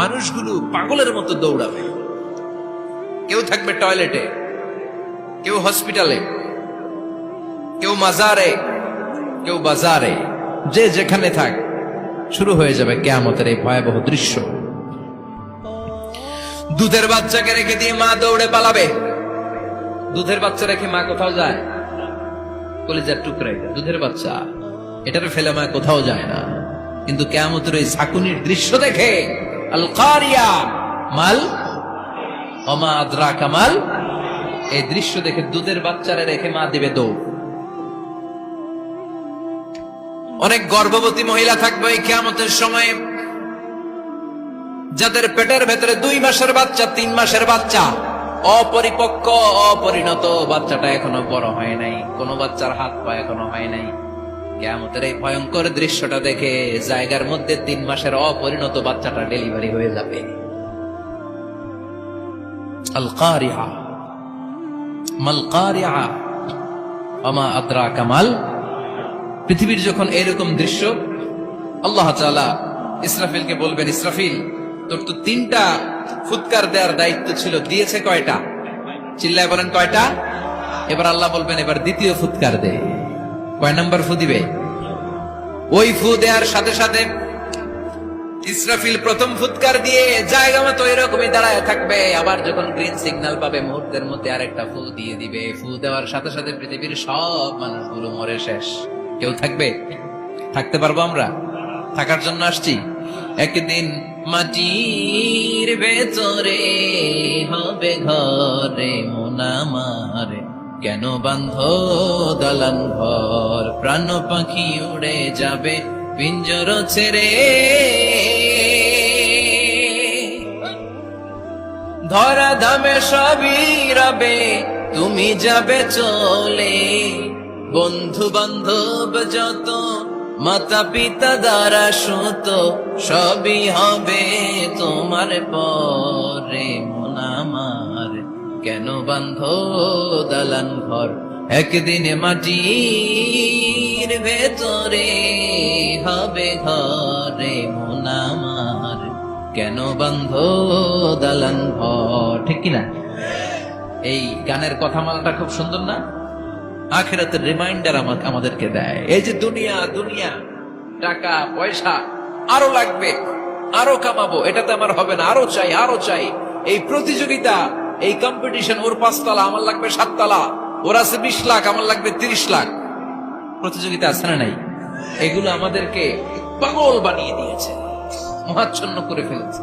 মানুষগুলো পাগলের মতো দৌড়াবে। কেউ থাকবে টয়লেটে, কেউ হসপিটালে, কেউ মাজারে, কেউ বাজারে, যে যেখানে থাক শুরু হয়ে যাবে কিয়ামতের এই ভয়াবহ দৃশ্য। দুধের বাচ্চাকে রেখে দিয়ে মা দৌড়ে পালাবে। দুধের বাচ্চা রেখে মা কোথাও যায়? কলিজার টুকরা এটা, দুধের বাচ্চা, এটারে ফেলে মা কোথাও যায় না। কিন্তু কিয়ামতের এই ঝাঁকুনির দৃশ্য দেখে আল কারিয়া মাল ওমা আদরাকা মাল, এই দৃশ্য দেখে দুধের বাচ্চারে রেখে মা দিবে দৌড়। অনেক গর্ভবতী মহিলা থাকবে এই কিয়ামতের সময়, যাদের পেটের ভেতরে 2 মাসের বাচ্চা, 3 মাসের বাচ্চা, অপরিপক্ক অপরিণত, বাচ্চাটা এখনো বড় হয় নাই, কোন বাচ্চার হাত পা এখনো হয় নাই। কিয়ামতের এই ভয়ঙ্কর দৃশ্যটা দেখে জায়গার মধ্যে 3 মাসের অপরিণত বাচ্চাটা ডেলিভারি হয়ে যাবে। আল কারিয়া মাল কারিয়া ওমা আদরাকা মাল। পৃথিবীর যখন এরকম দৃশ্য, আল্লাহ তাআলা ইসরাফিলকে বলবেন, ইসরাফিল তোর তো 3টা ফুৎকার দেওয়ার দায়িত্ব ছিল, দিয়েছে কয়টা? চিল্লায় বলেন কয়টা? এবার আল্লাহ বলবেন এবার দ্বিতীয় ফুৎকার দে। কয় নাম্বার ফু দিবে? ওই ফু দেওয়ার সাথে সাথে ইসরাফিল প্রথম ফুৎকার দিয়ে জায়গা মতো এরকমই দাঁড়ায় থাকবে। আবার যখন গ্রিন সিগন্যাল পাবে মুহূর্তের মধ্যে আরেকটা ফু দিয়ে দিবে। ফু দেওয়ার সাথে সাথে পৃথিবীর সব মানুষগুলো মরে শেষ। কেউ থাকবে? থাকতে পারবো আমরা? থাকার জন্য আসছি। একদিন মাটির ভেতরে হবে ঘরে মন আমার, কেন বান্ধ দালান ঘর, প্রাণ পাখি উড়ে যাবে পিঞ্জর ছেড়ে, ধরা ধামে সবই রবে তুমি যাবে চলে, বন্ধু বান্ধব যত মাতা পিতা দ্বারা সুত সবই হবে তোমার পরে মন আমার, কেন বান্ধ দালান ঘর, একদিন মাটির ভেতরে হবে ঘরে মন আমার, কেন বান্ধ দালান ঘর। ঠিক কিনা? এই গানের কথামালাটা খুব সুন্দর না? আখিরাতের রিমাইন্ডার আমাদেরকে দেয়। এই যে দুনিয়া দুনিয়া, টাকা পয়সা আরো লাগবে, আরো কামাবো, এটাতে আমার হবে না, আরো চাই আরো চাই। এই প্রতিযোগিতা, এই কম্পিটিশন, ওর 5 তলা আমার লাগবে 7 তলা, ওর আছে 20 লাখ আমার লাগবে 30 লাখ, প্রতিযোগিতা আছে না নাই? এগুলো আমাদেরকে পাগল বানিয়ে দিয়েছে, মহাচ্ছন্ন করে ফেলেছে।